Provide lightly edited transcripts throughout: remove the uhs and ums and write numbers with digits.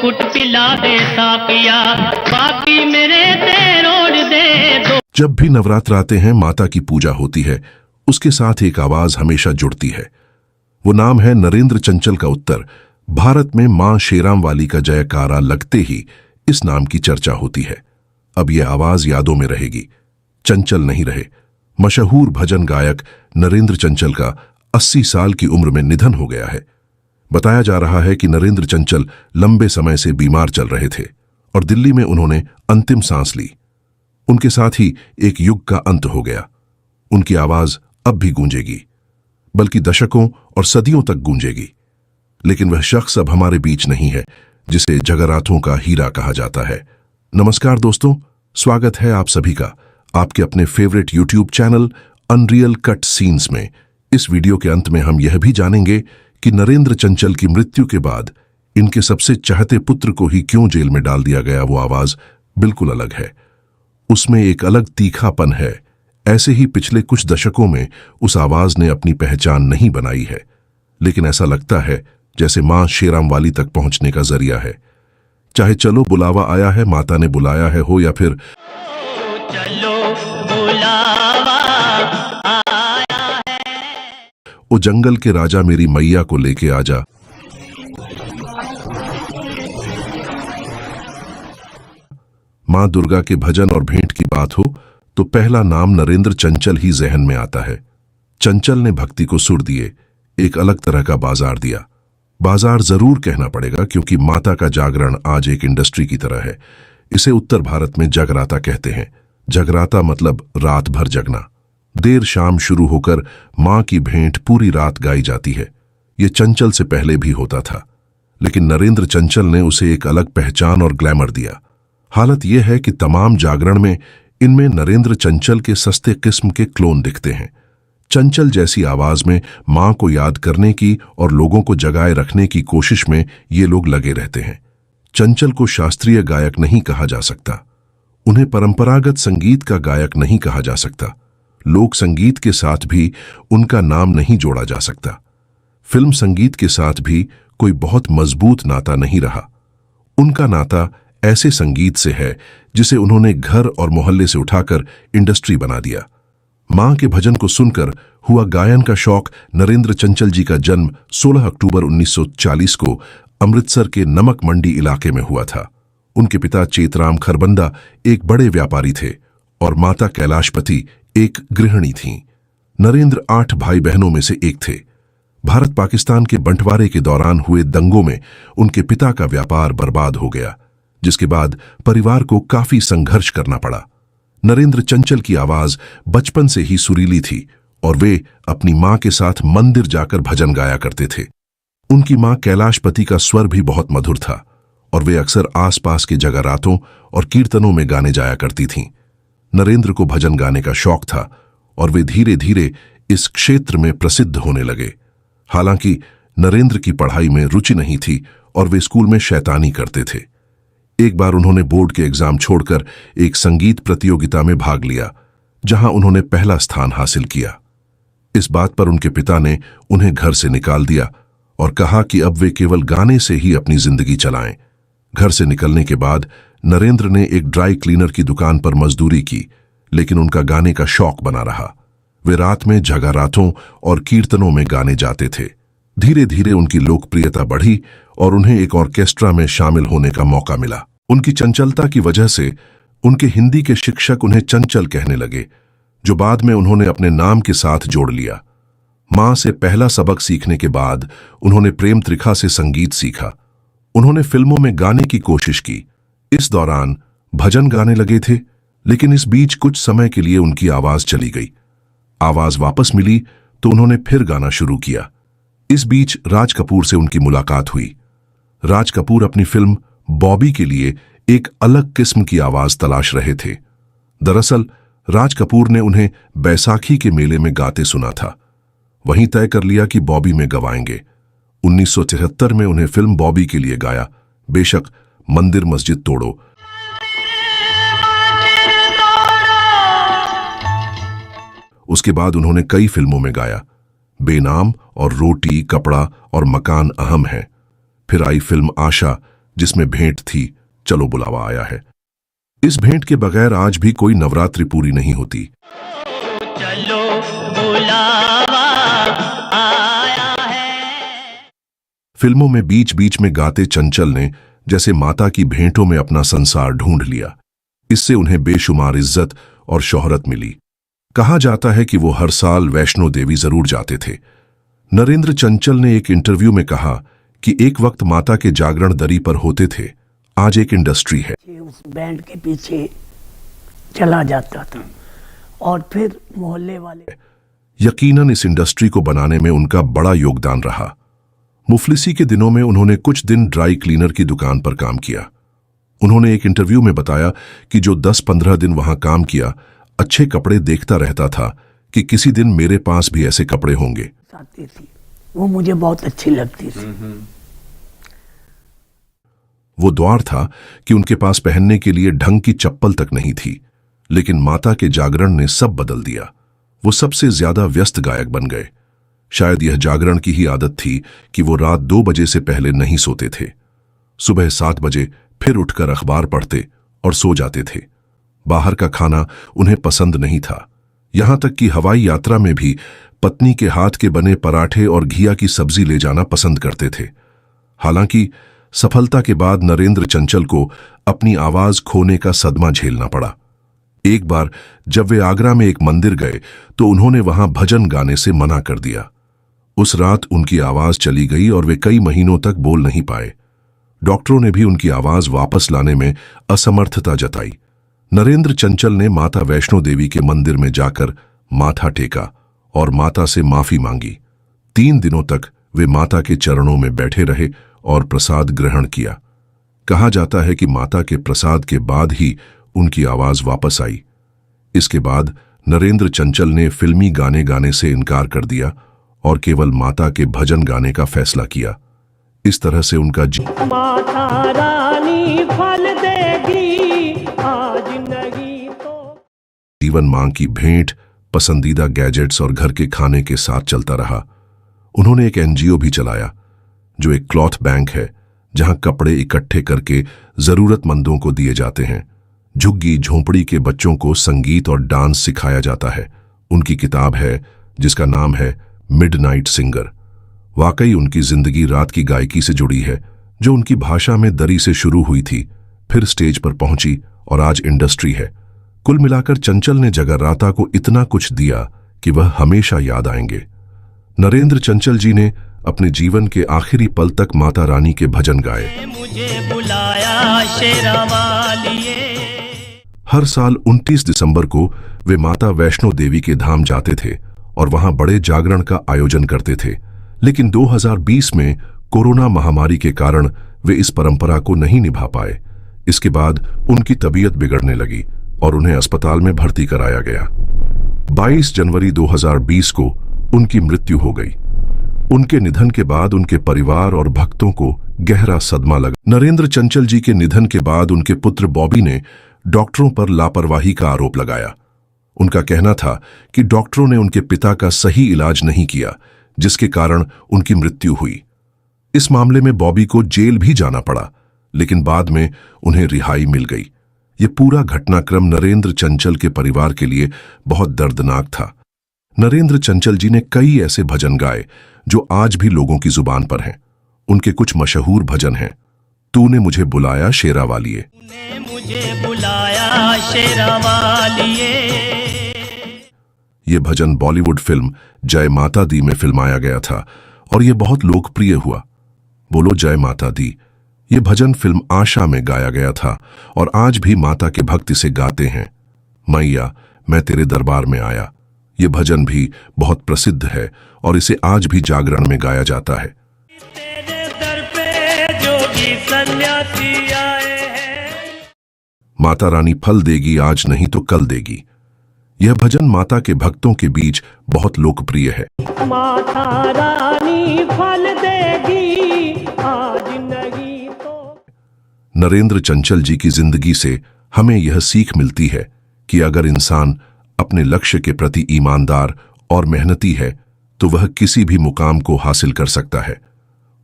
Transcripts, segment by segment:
कुट पिला दे साकिया, बाकी मेरे ते रोड दे दो। जब भी नवरात्र आते हैं, माता की पूजा होती है, उसके साथ एक आवाज हमेशा जुड़ती है। वो नाम है नरेंद्र चंचल का उत्तर। भारत में मां शेराम वाली का जयकारा लगते ही इस नाम की चर्चा होती है। अब यह आवाज यादों में रहेगी, चंचल नहीं रहे। मशहूर भजन गायक नरेंद्र चंचल का 80 साल की उम्र में निधन हो गया है। बताया जा रहा है कि नरेंद्र चंचल लंबे समय से बीमार चल रहे थे और दिल्ली में उन्होंने अंतिम सांस ली। उनके साथ ही एक युग का अंत हो गया। उनकी आवाज अब भी गूंजेगी, बल्कि दशकों और सदियों तक गूंजेगी। लेकिन वह शख्स अब हमारे बीच नहीं है, जिसे जगरातों का हीरा कहा जाता है। नमस्कार दोस्तों, स्वागत है आप सभी का आपके अपने favourite YouTube channel unreal cut scenes में। इस वीडियो के अंत में हम यह भी जानेंगे कि नरेंद्र चंचल की मृत्यु के बाद इनके सबसे चाहते पुत्र को ही क्यों जेल में डाल दिया गया। वो आवाज बिल्कुल अलग है, उसमें एक अलग तीखापन है। ऐसे ही पिछले कुछ दशकों में उस आवाज ने अपनी पहचान नहीं बनाई है, लेकिन ऐसा लगता है जैसे मां शेराम वाली तक पहुंचने का जरिया है। चाहे चलो बुलावा आया है, माता ने बुलाया है हो, या फिर चलो बुलावा आया है, ओ जंगल के राजा मेरी मैया को लेके आजा। मां दुर्गा के भजन और भेंट की बात हो तो पहला नाम नरेंद्र चंचल ही जहन में आता है। चंचल ने भक्ति को सुर दिए, एक अलग तरह का बाजार दिया। बाजार जरूर कहना पड़ेगा, क्योंकि माता का जागरण आज एक इंडस्ट्री की तरह है। इसे उत्तर भारत में जगराता कहते हैं। जगराता मतलब रात भर जगना। देर शाम शुरू होकर मां की भेंट पूरी रात गाई जाती है। ये चंचल से पहले भी होता था, लेकिन नरेंद्र चंचल ने उसे एक अलग पहचान और ग्लैमर दिया। हालत यह है कि तमाम जागरण में इनमें नरेंद्र चंचल के सस्ते किस्म के क्लोन दिखते हैं। चंचल जैसी आवाज में मां को याद करने की और लोगों को जगाए रखने की कोशिश में ये लोग लगे रहते हैं। चंचल को शास्त्रीय गायक नहीं कहा जा सकता, उन्हें परंपरागत संगीत का गायक नहीं कहा जा सकता, लोक संगीत के साथ भी उनका नाम नहीं जोड़ा जा सकता, फिल्म संगीत के साथ भी कोई बहुत मजबूत नाता नहीं रहा। उनका नाता ऐसे संगीत से है जिसे उन्होंने घर और मोहल्ले से उठाकर इंडस्ट्री बना दिया। मां के भजन को सुनकर हुआ गायन का शौक। नरेंद्र चंचल जी का जन्म 16 अक्टूबर 1940 को अमृतसर के नमक मंडी इलाके में हुआ था। उनके पिता चेतराम खरबंदा एक बड़े व्यापारी थे और माता कैलाशपति एक गृहिणी थीं। नरेंद्र 8 भाई बहनों में से एक थे। भारत पाकिस्तान के बंटवारे के दौरान हुए दंगों में उनके पिता का व्यापार बर्बाद हो गया, जिसके बाद परिवार को काफी संघर्ष करना पड़ा। नरेंद्र चंचल की आवाज बचपन से ही सुरीली थी और वे अपनी मां के साथ मंदिर जाकर भजन गाया करते थे। उनकी मां कैलाशपति का स्वर भी बहुत मधुर था और वे अक्सर आसपास के जगरातों और कीर्तनों में गाने जाया करती थीं। नरेंद्र को भजन गाने का शौक था और वे धीरे धीरे इस क्षेत्र में प्रसिद्ध होने लगे। हालांकि नरेंद्र की पढ़ाई में रुचि नहीं थी और वे स्कूल में शैतानी करते थे। एक बार उन्होंने बोर्ड के एग्जाम छोड़कर एक संगीत प्रतियोगिता में भाग लिया, जहां उन्होंने पहला स्थान हासिल किया। इस बात पर उनके पिता ने उन्हें घर से निकाल दिया और कहा कि अब वे केवल गाने से ही अपनी जिंदगी चलाएं। घर से निकलने के बाद नरेंद्र ने एक ड्राई क्लीनर की दुकान पर मजदूरी की, लेकिन उनका गाने का शौक बना रहा। वे रात में जगरातों और कीर्तनों में गाने जाते थे। धीरे धीरे उनकी लोकप्रियता बढ़ी और उन्हें एक ऑर्केस्ट्रा में शामिल होने का मौका मिला। उनकी चंचलता की वजह से उनके हिंदी के शिक्षक उन्हें चंचल कहने लगे, जो बाद में उन्होंने अपने नाम के साथ जोड़ लिया। मां से पहला सबक सीखने के बाद उन्होंने प्रेम त्रिखा से संगीत सीखा। उन्होंने फिल्मों में गाने की कोशिश की। इस दौरान भजन गाने लगे थे, लेकिन इस बीच कुछ समय के लिए उनकी आवाज चली गई। आवाज वापस मिली तो उन्होंने फिर गाना शुरू किया। इस बीच राज कपूर से उनकी मुलाकात हुई। राज कपूर अपनी फिल्म बॉबी के लिए एक अलग किस्म की आवाज तलाश रहे थे। दरअसल राज कपूर ने उन्हें बैसाखी के मेले में गाते सुना था। वहीं तय कर लिया कि बॉबी में गवाएंगे। 1973 में उन्हें फिल्म बॉबी के लिए गाया, बेशक मंदिर मस्जिद तोड़ो। उसके बाद उन्होंने कई फिल्मों में गाया। बेनाम और रोटी, कपड़ा और मकान अहम हैं। फिर आई फिल्म आशा, जिसमें भेंट थी, चलो बुलावा आया है। इस भेंट के बगैर आज भी कोई नवरात्रि पूरी नहीं होती। चलो बुलावा आया है। फिल्मों में बीच बीच में गाते चंचल ने जैसे माता की भेंटों में अपना संसार ढूंढ लिया। इससे उन्हें बेशुमार इज्जत और शोहरत मिली। कहा जाता है कि वो हर साल वैष्णो देवी जरूर जाते थे। नरेंद्र चंचल ने एक इंटरव्यू में कहा कि एक वक्त माता के जागरण दरी पर होते थे, आज एक इंडस्ट्री है। उस बैंड के पीछे चला जाता था और फिर मोहल्ले वाले। यकीनन इस इंडस्ट्री को बनाने में उनका बड़ा योगदान रहा। मुफलिसी के दिनों में उन्होंने कुछ दिन ड्राई क्लीनर की दुकान पर काम किया। उन्होंने एक इंटरव्यू में बताया कि जो 10-15 दिन वहां काम किया, अच्छे कपड़े देखता रहता था कि किसी दिन मेरे पास भी ऐसे कपड़े होंगे। आती थी वो मुझे बहुत अच्छी लगती थी। वो द्वार था कि उनके पास पहनने के लिए ढंग की चप्पल तक नहीं थी। लेकिन माता के जागरण ने सब बदल दिया। वो सबसे ज्यादा व्यस्त गायक बन गए। शायद यह जागरण की ही आदत थी कि वो रात 2 बजे से पहले नहीं सोते थे। सुबह 7 बजे फिर उठकर अखबार पढ़ते और सो जाते थे। बाहर का खाना उन्हें पसंद नहीं था। यहां तक कि हवाई यात्रा में भी पत्नी के हाथ के बने पराठे और घिया की सब्जी ले जाना पसंद करते थे। हालांकि सफलता के बाद नरेंद्र चंचल को अपनी आवाज खोने का सदमा झेलना पड़ा। एक बार जब वे आगरा में एक मंदिर गए तो उन्होंने वहां भजन गाने से मना कर दिया। उस रात उनकी आवाज चली गई और वे कई महीनों तक बोल नहीं पाए। डॉक्टरों ने भी उनकी आवाज वापस लाने में असमर्थता जताई। नरेंद्र चंचल ने माता वैष्णो देवी के मंदिर में जाकर माथा टेका और माता से माफी मांगी। 3 दिनों तक वे माता के चरणों में बैठे रहे और प्रसाद ग्रहण किया। कहा जाता है कि माता के प्रसाद के बाद ही उनकी आवाज वापस आई। इसके बाद नरेंद्र चंचल ने फिल्मी गाने गाने से इनकार कर दिया और केवल माता के भजन गाने का फैसला किया। इस तरह से उनका माता रानी फल देगी आज नहीं तो। जीवन मांग की भेंट, पसंदीदा गैजेट्स और घर के खाने के साथ चलता रहा। उन्होंने एक एनजीओ भी चलाया जो एक क्लॉथ बैंक है, जहां कपड़े इकट्ठे करके जरूरतमंदों को दिए जाते हैं। झुग्गी झोंपड़ी के बच्चों को संगीत और डांस सिखाया जाता है। उनकी किताब है जिसका नाम है मिडनाइट सिंगर। वाकई उनकी जिंदगी रात की गायकी से जुड़ी है, जो उनकी भाषा में दरी से शुरू हुई थी, फिर स्टेज पर पहुंची और आज इंडस्ट्री है। कुल मिलाकर चंचल ने जगराता को इतना कुछ दिया कि वह हमेशा याद आएंगे। नरेंद्र चंचल जी ने अपने जीवन के आखिरी पल तक माता रानी के भजन गाए। मुझे बुलाया शेरावालिए। हर साल 29 दिसंबर को वे माता वैष्णो देवी के धाम जाते थे और वहां बड़े जागरण का आयोजन करते थे। लेकिन 2020 में कोरोना महामारी के कारण वे इस परंपरा को नहीं निभा पाए। इसके बाद उनकी तबीयत बिगड़ने लगी और उन्हें अस्पताल में भर्ती कराया गया। 22 जनवरी 2020 को उनकी मृत्यु हो गई। उनके निधन के बाद उनके परिवार और भक्तों को गहरा सदमा लगा। नरेंद्र चंचल जी के निधन के बाद उनके पुत्र बॉबी ने डॉक्टरों पर लापरवाही का आरोप लगाया। उनका कहना था कि डॉक्टरों ने उनके पिता का सही इलाज नहीं किया, जिसके कारण उनकी मृत्यु हुई। इस मामले में बॉबी को जेल भी जाना पड़ा, लेकिन बाद में उन्हें रिहाई मिल गई। ये पूरा घटनाक्रम नरेंद्र चंचल के परिवार के लिए बहुत दर्दनाक था। नरेंद्र चंचल जी ने कई ऐसे भजन गाए जो आज भी लोगों की जुबान पर हैं। उनके कुछ मशहूर भजन हैं। तूने मुझे बुलाया शेरावालिए, तूने मुझे बुलाया शेरावालिए। ये भजन बॉलीवुड फिल्म जय माता दी में फिल्माया गया था और ये बहुत लोकप्रिय हुआ। बोलो जय माता दी। ये भजन फिल्म आशा में गाया गया था और आज भी माता के भक्त इसे गाते हैं। मैया मैं तेरे दरबार में आया, ये भजन भी बहुत प्रसिद्ध है और इसे आज भी जागरण में गाया जाता है। तेरे दर पे जोगी सन्यासी आए हैं। माता रानी फल देगी आज नहीं तो कल देगी। यह भजन माता के भक्तों के बीच बहुत लोकप्रिय है। माता रानी फल देगी आज नहीं तो। नरेंद्र चंचल जी की जिंदगी से हमें यह सीख मिलती है कि अगर इंसान अपने लक्ष्य के प्रति ईमानदार और मेहनती है तो वह किसी भी मुकाम को हासिल कर सकता है।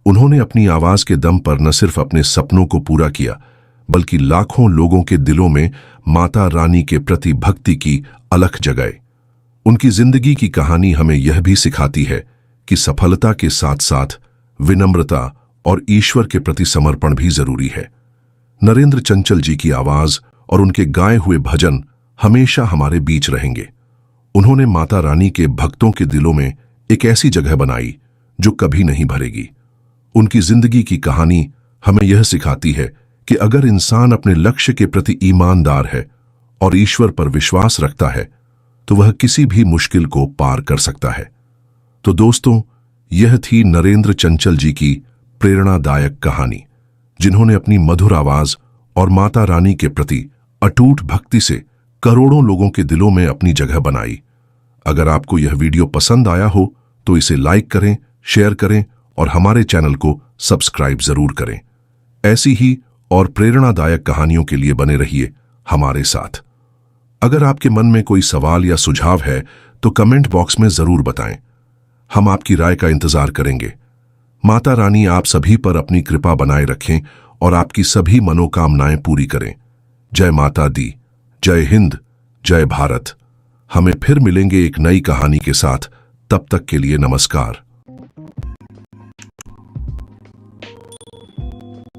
उन्होंने अपनी आवाज के दम पर न सिर्फ अपने सपनों को पूरा किया, बल्कि लाखों लोगों के दिलों में माता रानी के प्रति भक्ति की अलख जगाए। उनकी जिंदगी की कहानी हमें यह भी सिखाती है कि सफलता के साथ साथ विनम्रता और ईश्वर के प्रति समर्पण भी जरूरी है। नरेंद्र चंचल जी की आवाज और उनके गाए हुए भजन हमेशा हमारे बीच रहेंगे। उन्होंने माता रानी के भक्तों के दिलों में एक ऐसी जगह बनाई जो कभी नहीं भरेगी। उनकी जिंदगी की कहानी हमें यह सिखाती है कि अगर इंसान अपने लक्ष्य के प्रति ईमानदार है और ईश्वर पर विश्वास रखता है तो वह किसी भी मुश्किल को पार कर सकता है। तो दोस्तों, यह थी नरेंद्र चंचल जी की प्रेरणादायक कहानी, जिन्होंने अपनी मधुर आवाज और माता रानी के प्रति अटूट भक्ति से करोड़ों लोगों के दिलों में अपनी जगह बनाई। अगर आपको यह वीडियो पसंद आया हो तो इसे लाइक करें, शेयर करें और हमारे चैनल को सब्सक्राइब जरूर करें। ऐसी ही और प्रेरणादायक कहानियों के लिए बने रहिए हमारे साथ। अगर आपके मन में कोई सवाल या सुझाव है तो कमेंट बॉक्स में जरूर बताएं। हम आपकी राय का इंतजार करेंगे। माता रानी आप सभी पर अपनी कृपा बनाए रखें और आपकी सभी मनोकामनाएं पूरी करें। जय माता दी, जय हिंद, जय भारत। हमें फिर मिलेंगे एक नई कहानी के साथ। तब तक के लिए नमस्कार।